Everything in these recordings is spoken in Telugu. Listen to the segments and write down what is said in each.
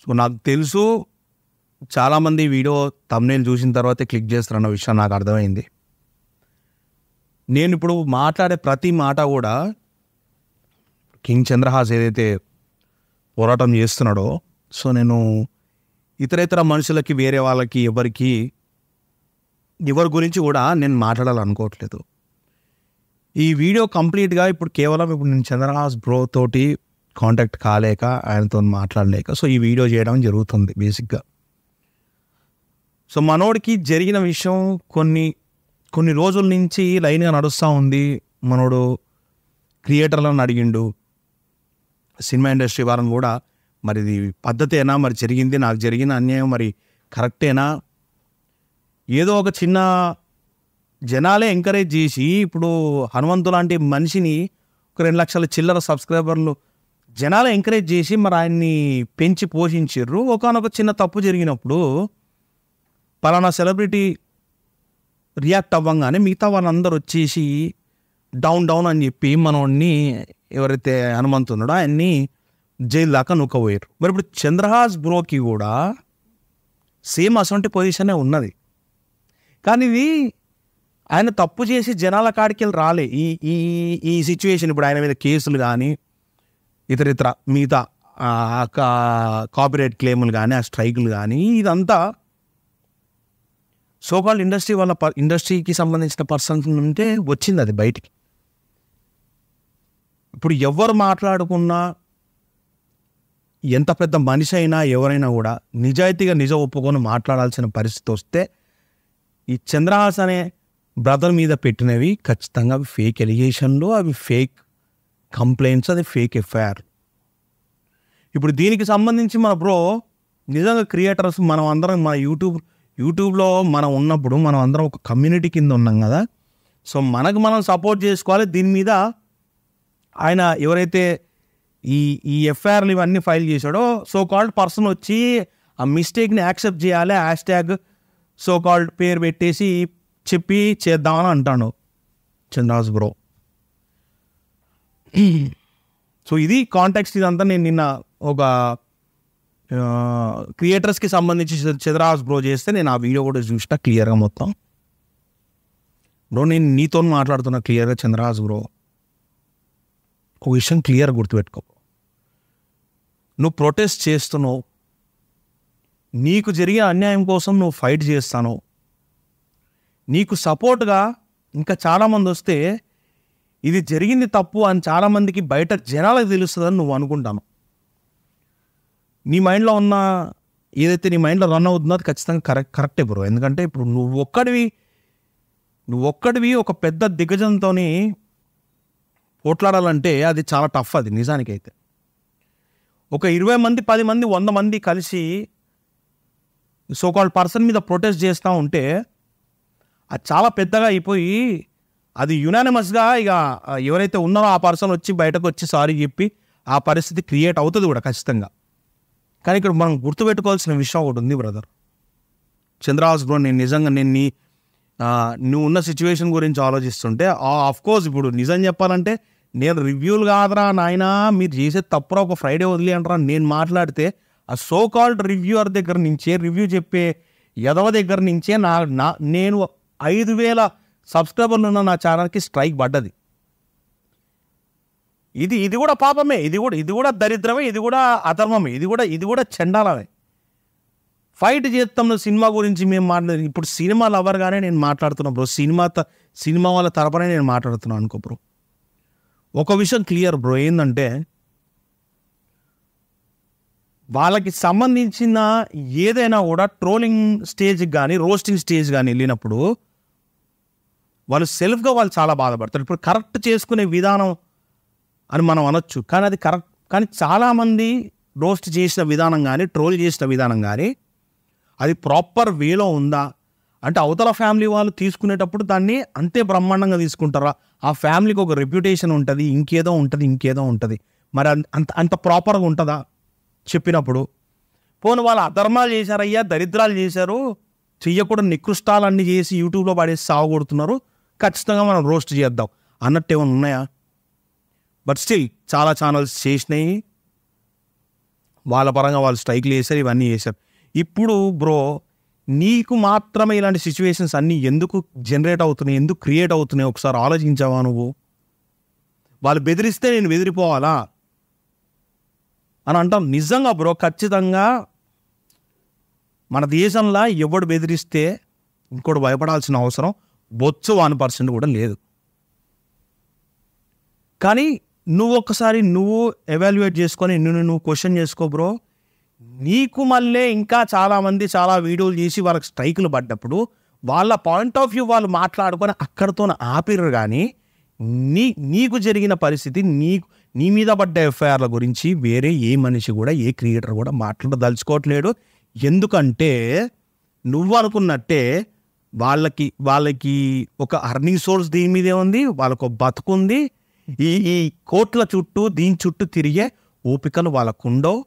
సో నాకు తెలుసు చాలామంది వీడియో థంబ్నెయిల్ చూసిన తర్వాతే క్లిక్ చేస్తారన్న విషయం నాకు అర్థమైంది. నేను ఇప్పుడు మాట్లాడే ప్రతి మాట కూడా కింగ్ చంద్రహాస్ ఏదైతే పోరాటం చేస్తున్నాడో, సో నేను ఇతర మనుషులకి, వేరే వాళ్ళకి, ఎవరి గురించి కూడా నేను మాట్లాడాలనుకోవట్లేదు. ఈ వీడియో కంప్లీట్గా ఇప్పుడు కేవలం నేను చంద్రహాస్ బ్రో తోటి కాంటాక్ట్ కాలేక, ఆయనతో మాట్లాడలేక సో ఈ వీడియో చేయడం జరుగుతుంది బేసిక్గా. సో మనోడికి జరిగిన విషయం కొన్ని రోజుల నుంచి లైన్గా నడుస్తూ ఉంది. మనోడు క్రియేటర్లను అడిగిండు, సినిమా ఇండస్ట్రీ వారిని కూడా, మరి ఇది పద్ధతేనా, మరి జరిగింది నాకు జరిగిన అన్యాయం మరి కరెక్టేనా, ఏదో ఒక చిన్న జనాలే ఎంకరేజ్ చేసి ఇప్పుడు హనుమంతు లాంటి మనిషిని ఒక 2 లక్షల చిల్లర సబ్స్క్రైబర్లు జనాలే ఎంకరేజ్ చేసి మరి ఆయన్ని పెంచి పోషించారు. ఒకనొక చిన్న తప్పు జరిగినప్పుడు పలానా సెలబ్రిటీ రియాక్ట్ అవ్వంగానే మిగతా వాళ్ళందరూ వచ్చేసి డౌన్ అని చెప్పి మనోడిని, ఎవరైతే హనుమంతు ఉన్నాడో ఆయన్ని జైలు దాకా నూకపోయారు. మరి ఇప్పుడు చంద్రహాస్ బ్రోకి కూడా సేమ్ అసొంటి పొజిషనే ఉన్నది. కానీ ఇది ఆయన తప్పు చేసి జనాల కాడికి వెళ్ళి రాలే. ఈ సిచ్యువేషన్ ఇప్పుడు ఆయన మీద కేసులు కానీ ఇతర మిగతా కాపీరైట్ క్లెయిములు కానీ, ఆ స్ట్రైకులు కానీ, ఇదంతా సోకాల్డ్ ఇండస్ట్రీకి సంబంధించిన పర్సన్స్ ఉంటే వచ్చింది అది బయటికి. ఇప్పుడు ఎవరు మాట్లాడుకున్నా, ఎంత పెద్ద మనిషి అయినా ఎవరైనా కూడా నిజాయితీగా నిజం ఒప్పుకొని మాట్లాడాల్సిన పరిస్థితి వస్తే ఈ చంద్రహాస్ అనే బ్రదర్ మీద పెట్టినవి ఖచ్చితంగా అవి ఫేక్ ఎలిగేషన్లు, అవి ఫేక్ కంప్లైంట్స్, అది ఫేక్ ఎఫ్ఐఆర్. ఇప్పుడు దీనికి సంబంధించి మన బ్రో నిజంగా క్రియేటర్స్ మనం అందరం మన యూట్యూబ్లో మనం ఉన్నప్పుడు మనం అందరం ఒక కమ్యూనిటీ కింద ఉన్నాం కదా. సో మనకు మనం సపోర్ట్ చేసుకోవాలి. దీని మీద ఆయన ఎవరైతే ఈ ఎఫ్ఐఆర్లు ఇవన్నీ ఫైల్ చేశాడో సో కాల్డ్ పర్సన్ వచ్చి ఆ మిస్టేక్ని యాక్సెప్ట్ చేయాలి, హ్యాష్ట్యాగ్ సో కాల్డ్ పేరు పెట్టేసి చెప్పి చేద్దామని అంటాను చంద్రహాస్ బ్రో. సో ఇది కాంటాక్స్ట్. ఇదంతా నేను నిన్న ఒక క్రియేటర్స్కి సంబంధించి చంద్రహాస్ బ్రో చేస్తే నేను ఆ వీడియో కూడా చూసిన క్లియర్గా మొత్తం. బ్రో నేను నీతో మాట్లాడుతున్నా క్లియర్గా చంద్రహాస్ బ్రో, ఒక విషయం క్లియర్ గుర్తుపెట్టుకో. నువ్వు ప్రొటెస్ట్ చేస్తున్నావు, నీకు జరిగే అన్యాయం కోసం నువ్వు ఫైట్ చేస్తాను, నీకు సపోర్ట్గా ఇంకా చాలామంది వస్తే ఇది జరిగింది తప్పు అని చాలామందికి బయట జనాలకు తెలుస్తుందని నువ్వు అనుకుంటాను. నీ మైండ్లో ఉన్న ఏదైతే నీ మైండ్లో రన్ అవుతుందో అది ఖచ్చితంగా కరెక్టే బ్రో. ఎందుకంటే ఇప్పుడు నువ్వు ఒక్కడివి ఒక పెద్ద దిగ్గజంతో పోట్లాడాలంటే అది చాలా టఫ్. అది నిజానికైతే ఒక 20 మంది 10 మంది 100 మంది కలిసి సోకాల్డ్ పర్సన్ మీద ప్రొటెస్ట్ చేస్తూ ఉంటే అది చాలా పెద్దగా అయిపోయి అది యునానిమస్గా ఇక ఎవరైతే ఉన్నారో ఆ పర్సన్ వచ్చి బయటకు వచ్చి సారీ చెప్పి ఆ పరిస్థితి క్రియేట్ అవుతుంది కూడా ఖచ్చితంగా. కానీ ఇక్కడ మనం గుర్తుపెట్టుకోవాల్సిన విషయం ఒకటి ఉంది బ్రదర్. చంద్రహాస్ బ్రో, నేను నిజంగా నువ్వు ఉన్న సిచ్యువేషన్ గురించి ఆలోచిస్తుంటే ఆఫ్కోర్స్ ఇప్పుడు నిజం చెప్పాలంటే నేను రివ్యూలు కాదురా నాయనా, మీరు చేసే తప్పురా, ఒక ఫ్రైడే వదిలి అంటారా నేను మాట్లాడితే ఆ సో కాల్డ్ రివ్యూవర్ దగ్గర నుంచే, రివ్యూ చెప్పే యదవ దగ్గర నుంచే నేను 5,000 సబ్స్క్రైబర్లు ఉన్న నా ఛానల్కి స్ట్రైక్ పడ్డది. ఇది కూడా పాపమే, ఇది కూడా దరిద్రమే, ఇది కూడా అధర్మమే, ఇది కూడా చండాలమే. ఫైట్ చేస్తాం సినిమా గురించి మేము మాట్లాడి, ఇప్పుడు సినిమా లవర్గానే నేను మాట్లాడుతున్నా బ్రో, సినిమా వాళ్ళ తరపునే నేను మాట్లాడుతున్నాను అనుకో బ్రో. ఒక విషయం క్లియర్ బ్రో, ఏంటంటే వాళ్ళకి సంబంధించిన ఏదైనా కూడా ట్రోలింగ్ స్టేజ్కి కానీ రోస్టింగ్ స్టేజ్ కానీ వెళ్ళినప్పుడు వాళ్ళు సెల్ఫ్గా వాళ్ళు చాలా బాధపడతారు. ఇప్పుడు కరెక్ట్ చేసుకునే విధానం అని మనం అనొచ్చు, కానీ అది కరెక్ట్. కానీ చాలామంది రోస్ట్ చేసిన విధానం కానీ ట్రోల్ చేసిన విధానం కానీ అది ప్రాపర్ వేలో ఉందా అంటే అవతల ఫ్యామిలీ వాళ్ళు తీసుకునేటప్పుడు దాన్ని అంతే బ్రహ్మాండంగా తీసుకుంటారా, ఆ ఫ్యామిలీకి ఒక రెప్యుటేషన్ ఉంటుంది, ఇంకేదో ఉంటుంది, మరి అంత ప్రాపర్గా ఉంటుందా చెప్పినప్పుడు? పోను వాళ్ళు అధర్మాలు చేశారయ్యా, దరిద్రాలు చేశారు, చెయ్యకూడదు నికృష్టాలన్నీ చేసి యూట్యూబ్లో పడేసి సాగొడుతున్నారు, ఖచ్చితంగా మనం రోస్ట్ చేద్దాం అన్నట్టు ఏమైనా ఉన్నాయా? బట్ స్టిల్ చాలా ఛానల్స్ చేసినాయి, వాళ్ళ పరంగా వాళ్ళు స్ట్రైక్లు చేశారు, ఇవన్నీ చేశారు. ఇప్పుడు బ్రో నీకు మాత్రమే ఇలాంటి సిచ్యువేషన్స్ అన్నీ ఎందుకు జనరేట్ అవుతున్నాయి, ఎందుకు క్రియేట్ అవుతున్నాయి ఒకసారి ఆలోచించావా నువ్వు? వాళ్ళు బెదిరిస్తే నేను బెదిరిపోవాలా అని అంటాం. నిజంగా బ్రో ఖచ్చితంగా మన దేశంలో ఎవడు బెదిరిస్తే ఇంకోటి భయపడాల్సిన అవసరం బొచ్చు 1% కూడా లేదు. కానీ నువ్వు ఒక్కసారి నువ్వు ఎవాల్యుయేట్ చేసుకొని నువ్వు క్వశ్చన్ చేసుకో బ్రో. నీకు మళ్ళీ ఇంకా చాలామంది చాలా వీడియోలు చేసి వాళ్ళకి స్ట్రైకులు పడ్డప్పుడు వాళ్ళ పాయింట్ ఆఫ్ వ్యూ వాళ్ళు మాట్లాడుకొని అక్కడితో ఆపిర్రు. కానీ నీకు జరిగిన పరిస్థితి, నీ మీద పడ్డ ఎఫ్ఐఆర్ల గురించి వేరే ఏ మనిషి కూడా, ఏ క్రియేటర్ కూడా మాట్లాడదలుచుకోవట్లేడు. ఎందుకంటే నువ్వు అనుకున్నట్టే వాళ్ళకి ఒక అర్నింగ్ సోర్స్ దీని మీదే ఉంది, వాళ్ళకు బతుకుంది. ఈ కోట్ల చుట్టూ దీని చుట్టూ తిరిగే ఓపికలు వాళ్ళకుండవు.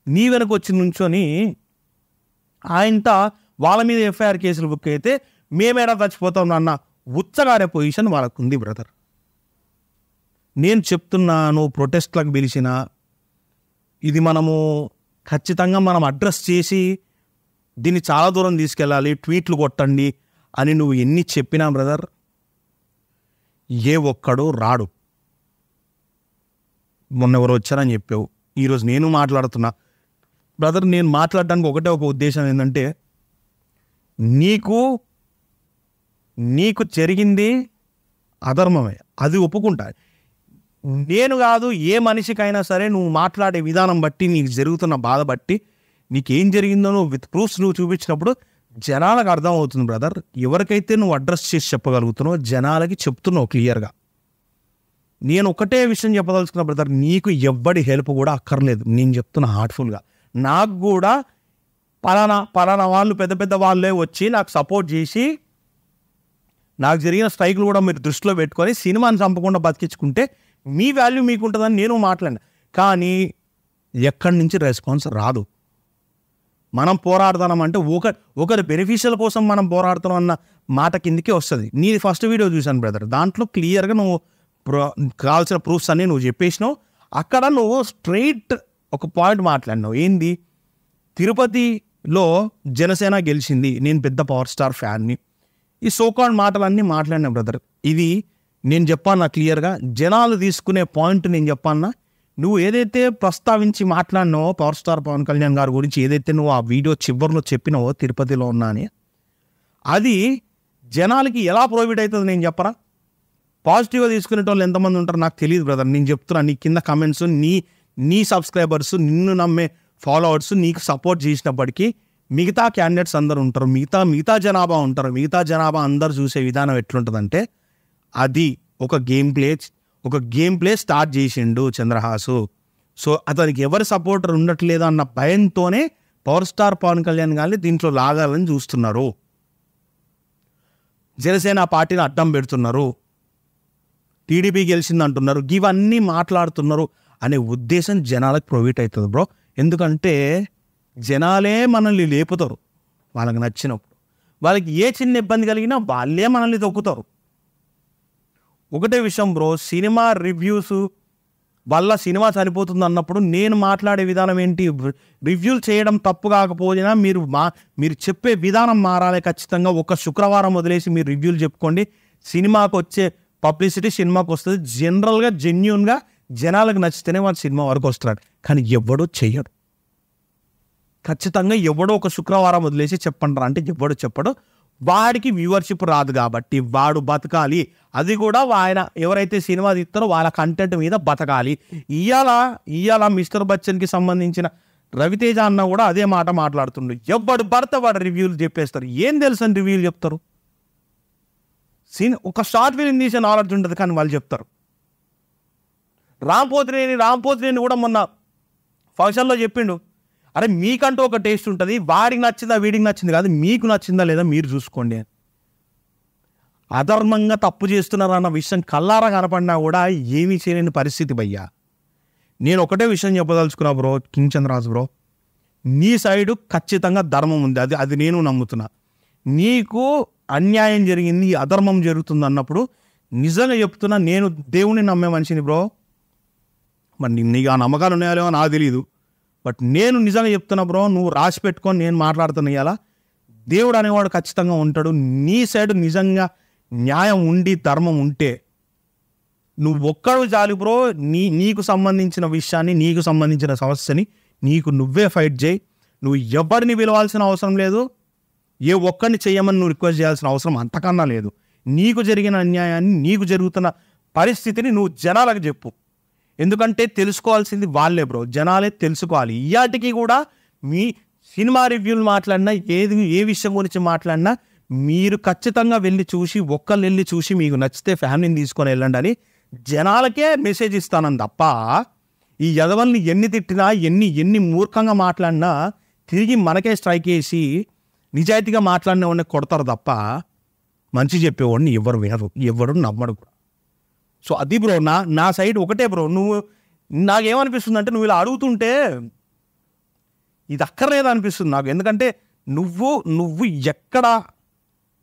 నీ వెనక వచ్చి నుంచొని ఆయనత వాళ్ళ మీద ఎఫ్ఐఆర్ కేసులు బుక్ అయితే మేమేడా చచ్చిపోతాం అన్న ఉచ్చగారే పొజిషన్ వాళ్ళకు ఉంది బ్రదర్. నేను చెప్తున్నాను, ప్రొటెస్ట్లకు పిలిచిన ఇది మనము ఖచ్చితంగా మనం అడ్రస్ చేసి దీన్ని చాలా దూరం తీసుకెళ్ళాలి, ట్వీట్లు కొట్టండి అని నువ్వు ఎన్ని చెప్పినా బ్రదర్ ఏ ఒక్కడు రాడు. మొన్న ఎవరు వచ్చారని చెప్పావు, ఈరోజు నేను మాట్లాడుతున్నా బ్రదర్. నేను మాట్లాడడానికి ఒకటే ఒక ఉద్దేశం ఏంటంటే నీకు జరిగింది అధర్మమే, అది ఒప్పుకుంటా. నేను కాదు, ఏ మనిషికైనా సరే నువ్వు మాట్లాడే విధానం బట్టి, నీకు జరుగుతున్న బాధ బట్టి, నీకేం జరిగిందో నువ్వు విత్ ప్రూఫ్స్ నువ్వు చూపించినప్పుడు జనాలకు అర్థం అవుతుంది బ్రదర్. ఎవరికైతే నువ్వు అడ్రస్ చేసి చెప్పగలుగుతున్నావు జనాలకి చెప్తున్నావు క్లియర్గా. నేను ఒకటే విషయం చెప్పదలుచుకున్నా బ్రదర్, నీకు ఎవ్వడి హెల్ప్ కూడా అక్కర్లేదు. నేను చెప్తున్నా హార్ట్ఫుల్గా. నాకు కూడా పలానా వాళ్ళు పెద్ద పెద్ద వాళ్ళే వచ్చి నాకు సపోర్ట్ చేసి నాకు జరిగిన స్ట్రైక్లు కూడా మీరు దృష్టిలో పెట్టుకొని సినిమాని చంపకుండా బతికించుకుంటే మీ వాల్యూ మీకు ఉంటుందని నేను మాట్లాడినా. కానీ ఎక్కడి నుంచి రెస్పాన్స్ రాదు. మనం పోరాడుతున్నామంటే ఒకరి బెనిఫిషియల్ కోసం మనం పోరాడుతున్నాం అన్న మాట కిందకే వస్తుంది. నీ ఫస్ట్ వీడియో చూశాను బ్రదర్, దాంట్లో క్లియర్గా నువ్వు కావాల్సిన ప్రూఫ్స్ అన్నీ నువ్వు చెప్పేసినావు. అక్కడ నువ్వు స్ట్రైట్ ఒక పాయింట్ మాట్లాడినావు. ఏంది, తిరుపతిలో జనసేన గెలిచింది, నేను పెద్ద పవర్ స్టార్ ఫ్యాన్ని, ఈ సోకాల్డ్ మాటలన్నీ మాట్లాడినా బ్రదర్. ఇది నేను చెప్పానా క్లియర్గా, జనాలు తీసుకునే పాయింట్ నేను చెప్పానా. నువ్వు ఏదైతే ప్రస్తావించి మాట్లాడినావో పవర్ స్టార్ పవన్ కళ్యాణ్ గారి గురించి, ఏదైతే నువ్వు ఆ వీడియో చివరిలో చెప్పినావో తిరుపతిలో ఉన్నా అని, అది జనాలకి ఎలా ప్రొవైడ్ అవుతుంది నేను చెప్పరా. పాజిటివ్గా తీసుకునే వాళ్ళు ఎంతమంది ఉంటారు నాకు తెలియదు బ్రదర్. నేను చెప్తున్నా, నీ కింద కమెంట్స్, నీ సబ్స్క్రైబర్స్, నిన్ను నమ్మే ఫాలోవర్స్ నీకు సపోర్ట్ చేసినప్పటికీ మిగతా క్యాండిడేట్స్ అందరు ఉంటారు, మిగతా జనాభా ఉంటారు. మిగతా జనాభా అందరు చూసే విధానం ఎట్లుంటుందంటే, అది ఒక గేమ్ ప్లే స్టార్ట్ చేసిండు చంద్రహాసు. సో అతనికి ఎవరి సపోర్టర్ ఉండట్లేదు అన్న భయంతోనే పవర్ స్టార్ పవన్ కళ్యాణ్ గారిని దీంట్లో లాగాలని చూస్తున్నారు. జనసేన పార్టీని అడ్డం పెడుతున్నారు, టీడీపీ గెలిచింది అంటున్నారు, ఇవన్నీ మాట్లాడుతున్నారు అనే ఉద్దేశం జనాలకు ప్రొవైడ్ అవుతుంది బ్రో. ఎందుకంటే జనాలే మనల్ని లేపుతారు వాళ్ళకి నచ్చినప్పుడు. వాళ్ళకి ఏ చిన్న ఇబ్బంది కలిగినా వాళ్ళే మనల్ని తొక్కుతారు. ఒకటే విషయం బ్రో, సినిమా రివ్యూస్ వల్ల సినిమా సరిపోతుంది అన్నప్పుడు నేను మాట్లాడే విధానం ఏంటి, రివ్యూలు చేయడం తప్పు కాకపోయినా మీరు చెప్పే విధానం మారాలి ఖచ్చితంగా. ఒక శుక్రవారం వదిలేసి మీరు రివ్యూలు చెప్పుకోండి, సినిమాకు వచ్చే పబ్లిసిటీ సినిమాకు వస్తుంది. జనరల్గా జెన్యూన్గా జనాలకు నచ్చితేనే వాళ్ళు సినిమా వరకు వస్తారు. కానీ ఎవడో చెయ్యడు. ఖచ్చితంగా ఎవడో ఒక శుక్రవారం వదిలేసి చెప్పంటారా అంటే ఎవడో చెప్పడు. వాడికి వ్యూవర్షిప్ రాదు కాబట్టి వాడు బతకాలి. అది కూడా ఆయన ఎవరైతే సినిమా తీస్తారో వాళ్ళ కంటెంట్ మీద బతకాలి. ఇవాళ మిస్టర్ బచ్చన్కి సంబంధించిన రవితేజ అన్న కూడా అదే మాట మాట్లాడుతుండు. ఎవడు భర్త వాడు రివ్యూలు చెప్పేస్తారు. ఏం తెలుసు అని రివ్యూలు చెప్తారు. ఒక షార్ట్ ఫిలిం తీసే నాలెడ్జ్ ఉంటుంది కానీ వాళ్ళు చెప్తారు. రాంపోతినేని కూడా మొన్న ఫంక్షన్లో చెప్పిండు, అరే మీకంటూ ఒక టేస్ట్ ఉంటుంది, వాడికి నచ్చిందా వీడికి నచ్చింది కాదు, మీకు నచ్చిందా లేదా మీరు చూసుకోండి. అధర్మంగా తప్పు చేస్తున్నారు అన్న విషయం కల్లారా కనపడినా కూడా ఏమీ చేయలేని పరిస్థితి భయ్యా. నేను ఒకటే విషయం చెప్పదలుచుకున్నా బ్రో, కింగ్ చంద్రరాజు బ్రో, నీ సైడు ఖచ్చితంగా ధర్మం ఉంది, అది నేను నమ్ముతున్నా. నీకు అన్యాయం జరిగింది, అధర్మం జరుగుతుంది అన్నప్పుడు నిజంగా చెప్తున్నా, నేను దేవుణ్ణి నమ్మే మనిషిని బ్రో. మరి నీకు ఆ నమ్మకాలు ఉన్నాయో నాకు తెలియదు. బట్ నేను నిజంగా చెప్తున్నా బ్రో, నువ్వు రాసి పెట్టుకొని నేను మాట్లాడుతున్నా ఇలా, దేవుడు అనేవాడు ఖచ్చితంగా ఉంటాడు. నీ సైడ్ నిజంగా న్యాయం ఉండి ధర్మం ఉంటే నువ్వు ఒక్కడు చాలు బ్రో. నీకు సంబంధించిన విషయాన్ని, నీకు సంబంధించిన సమస్యని నీకు నువ్వే ఫైట్ చేయి. నువ్వు ఎవరిని పిలవాల్సిన అవసరం లేదు, ఏ ఒక్కడిని చెయ్యమని నువ్వు రిక్వెస్ట్ చేయాల్సిన అవసరం అంతకన్నా లేదు. నీకు జరిగిన అన్యాయాన్ని, నీకు జరుగుతున్న పరిస్థితిని నువ్వు జనాలకు చెప్పు. ఎందుకంటే తెలుసుకోవాల్సింది వాళ్ళే బ్రో, జనాలే తెలుసుకోవాలి. ఇయాటికి కూడా మీ సినిమా రివ్యూలు మాట్లాడినా, ఏ విషయం గురించి మాట్లాడినా మీరు ఖచ్చితంగా వెళ్ళి చూసి, ఒక్కళ్ళు వెళ్ళి చూసి మీకు నచ్చితే ఫ్యామిలీని తీసుకొని వెళ్ళండి అని జనాలకే మెసేజ్ ఇస్తానని తప్ప, ఈ యదవల్ని ఎన్ని తిట్టినా, ఎన్ని మూర్ఖంగా మాట్లాడినా తిరిగి మనకే స్ట్రైక్ చేసి నిజాయితీగా మాట్లాడిన వాడిని కొడతారు తప్ప మంచి చెప్పేవాడిని ఎవరు వినరు, ఎవరు నమ్మడు కూడా. సో అది బ్రో, నా సైడ్ ఒకటే బ్రో. నువ్వు నాకేమనిపిస్తుంది అంటే, నువ్వు ఇలా అడుగుతుంటే ఇది అక్కర్లేదు అనిపిస్తుంది నాకు. ఎందుకంటే నువ్వు ఎక్కడ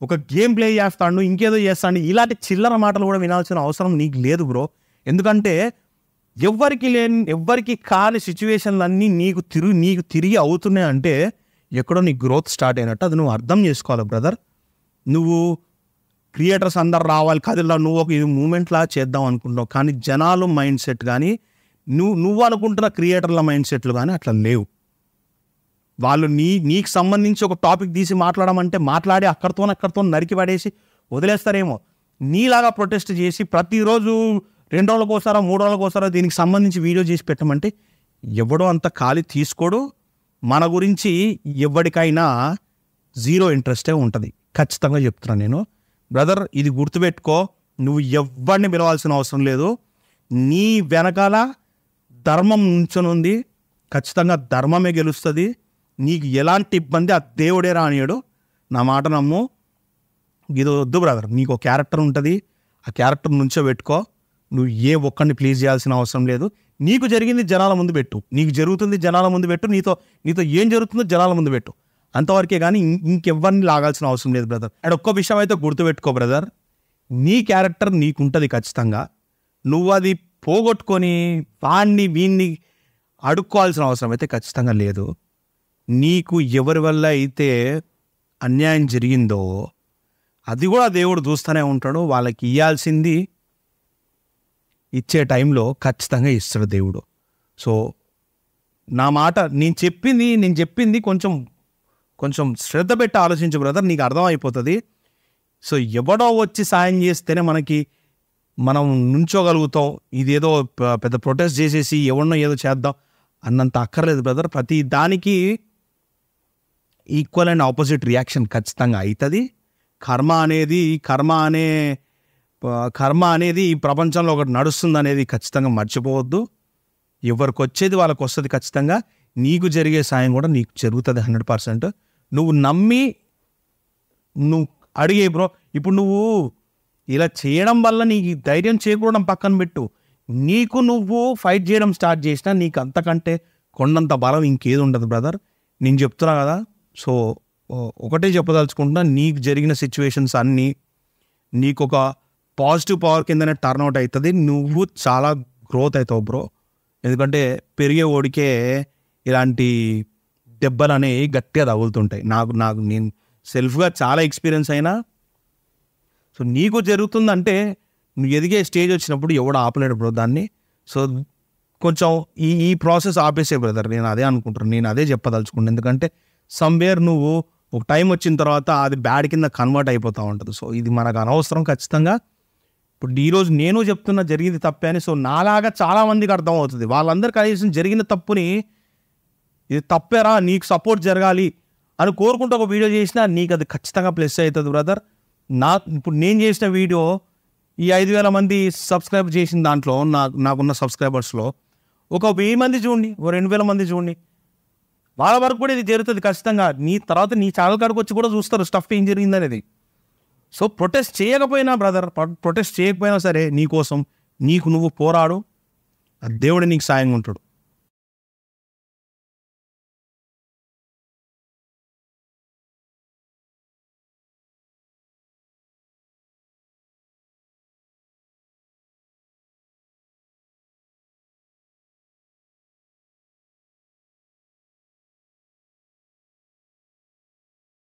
ఒక గేమ్ ప్లే చేస్తాడు, ఇంకేదో చేస్తాడు, ఇలాంటి చిల్లర మాటలు కూడా వినాల్సిన అవసరం నీకు లేదు బ్రో. ఎందుకంటే ఎవ్వరికి కాని సిచ్యువేషన్లన్నీ నీకు తిరిగి అవుతున్నాయి అంటే ఎక్కడో నీ గ్రోత్ స్టార్ట్ అయినట్టు. అది నువ్వు అర్థం చేసుకోవాలి బ్రదర్. నువ్వు క్రియేటర్స్ అందరు రావాలి కదిలా, నువ్వు ఒక ఇది మూమెంట్లా చేద్దాం అనుకుంటున్నావు, కానీ జనాలు మైండ్ సెట్ కానీ నువ్వు అనుకుంటున్న క్రియేటర్ల మైండ్ సెట్లు కానీ అట్లా లేవు. వాళ్ళు నీకు సంబంధించి ఒక టాపిక్ తీసి మాట్లాడమంటే మాట్లాడి అక్కడితో నరికి పడేసి వదిలేస్తారేమో. నీలాగా ప్రొటెస్ట్ చేసి ప్రతిరోజు 2 రోజులకోసారో 3 రోజులకోసారో దీనికి సంబంధించి వీడియో చేసి పెట్టమంటే ఎవడో అంత ఖాళీ తీసుకోడు. మన గురించి ఎవరికైనా జీరో ఇంట్రెస్టే ఉంటుంది, ఖచ్చితంగా చెప్తున్నాను నేను బ్రదర్. ఇది గుర్తుపెట్టుకో, నువ్వు ఎవరిని పిలవాల్సిన అవసరం లేదు. నీ వెనకాల ధర్మం నుంచొనుంది, ఖచ్చితంగా ధర్మమే గెలుస్తుంది. నీకు ఎలాంటి ఇబ్బంది ఆ దేవుడే రానియడు, నా మాట నమ్ము. ఇది వద్దు బ్రదర్, నీకు ఒక క్యారెక్టర్ ఉంటుంది, ఆ క్యారెక్టర్ నుంచో పెట్టుకో. నువ్వు ఏ ఒక్కడిని ప్లీజ్ చేయాల్సిన అవసరం లేదు. నీకు జరిగింది జనాల ముందు పెట్టు, నీకు జరుగుతుంది జనాల ముందు పెట్టు, నీతో ఏం జరుగుతుందో జనాల ముందు పెట్టు, అంతవరకే. కానీ ఇంకెవ్వరిని లాగాల్సిన అవసరం లేదు బ్రదర్. అండ్ ఒక్క విషయం అయితే గుర్తుపెట్టుకో బ్రదర్, నీ క్యారెక్టర్ నీకుంటుంది ఖచ్చితంగా. నువ్వు అది పోగొట్టుకొని వీన్ని అడుక్కోవాల్సిన అవసరం అయితే ఖచ్చితంగా లేదు. నీకు ఎవరి వల్ల అయితే అన్యాయం జరిగిందో అది కూడా దేవుడు చూస్తూనే ఉంటాడు. వాళ్ళకి ఇవ్వాల్సింది ఇచ్చే టైంలో ఖచ్చితంగా ఇస్తాడు దేవుడు. సో నా మాట నేను చెప్పింది కొంచెం శ్రద్ధ పెట్టి ఆలోచించు బ్రదర్, నీకు అర్థమైపోతుంది. సో ఎవడో వచ్చి సాయం చేస్తేనే మనం నుంచోగలుగుతాం. ఇదేదో పెద్ద ప్రొటెస్ట్ చేసేసి ఎవరినో ఏదో చేద్దాం అన్నంత అక్కర్లేదు బ్రదర్. ప్రతి దానికి ఈక్వల్ అండ్ ఆపోజిట్ రియాక్షన్ ఖచ్చితంగా అవుతుంది. కర్మ అనేది ఈ ప్రపంచంలో ఒకటి నడుస్తుంది అనేది ఖచ్చితంగా మర్చిపోవద్దు. ఎవరికి వచ్చేది వాళ్ళకి వస్తుంది ఖచ్చితంగా. నీకు జరిగే సాయం కూడా నీకు జరుగుతుంది 100%. నువ్వు నమ్మి నువ్వు అడిగే బ్రో. ఇప్పుడు నువ్వు ఇలా చేయడం వల్ల నీకు ధైర్యం చేకూడడం పక్కన పెట్టు, నీకు నువ్వు ఫైట్ చేయడం స్టార్ట్ చేసినా నీకు అంతకంటే కొండంత బలం ఇంకేది ఉండదు బ్రదర్. నేను చెప్తున్నా కదా. సో ఒకటే చెప్పదలుచుకుంటున్నా, నీకు జరిగిన సిచ్యువేషన్స్ అన్నీ నీకు ఒక పాజిటివ్ పవర్ కిందనే టర్న్ అవుట్ అవుతుంది. నువ్వు చాలా గ్రోత్ అవుతావు బ్రో. ఎందుకంటే పెరిగే ఓడికే ఇలాంటి దెబ్బలు అనేవి గట్టిగా తగులుతుంటాయి. నేను సెల్ఫ్గా చాలా ఎక్స్పీరియన్స్ అయినా. సో నీకు జరుగుతుందంటే నువ్వు ఎదిగే స్టేజ్ వచ్చినప్పుడు ఎవడు ఆపలేడు బ్రో దాన్ని. సో కొంచెం ఈ ప్రాసెస్ ఆపేసే బ్రదర్, నేను అదే అనుకుంటున్నాను, నేను అదే చెప్పదలుచుకుంటాను. ఎందుకంటే సమ్వేర్ నువ్వు ఒక టైం వచ్చిన తర్వాత అది బ్యాడ్ కింద కన్వర్ట్ అయిపోతూ ఉంటుంది. సో ఇది మనకు అనవసరం ఖచ్చితంగా. ఇప్పుడు ఈరోజు నేను చెప్తున్నా జరిగింది తప్పే అని. సో నాలాగా చాలామందికి అర్థమవుతుంది. వాళ్ళందరూ కనీసం జరిగిన తప్పుని ఇది తప్పేరా, నీకు సపోర్ట్ జరగాలి అని కోరుకుంటూ ఒక వీడియో చేసినా నీకు అది ఖచ్చితంగా ప్లస్ అవుతుంది బ్రదర్. ఇప్పుడు నేను చేసిన వీడియో ఈ 5,000 మంది సబ్స్క్రైబ్ చేసిన దాంట్లో నాకున్న సబ్స్క్రైబర్స్లో ఒక 1000 మంది చూడండి, ఓ 2,000 మంది చూడండి, వాళ్ళ వరకు కూడా ఇది జరుగుతుంది ఖచ్చితంగా. నీ తర్వాత నీ ఛానల్ కాడికి వచ్చి కూడా చూస్తారు స్టఫ్ ఏం జరిగింది అనేది. సో ప్రొటెస్ట్ చేయకపోయినా బ్రదర్, ప్రొటెస్ట్ చేయకపోయినా సరే నీకోసం నువ్వు పోరాడు, దేవుడు నీకు సాయంగా ఉంటాడు.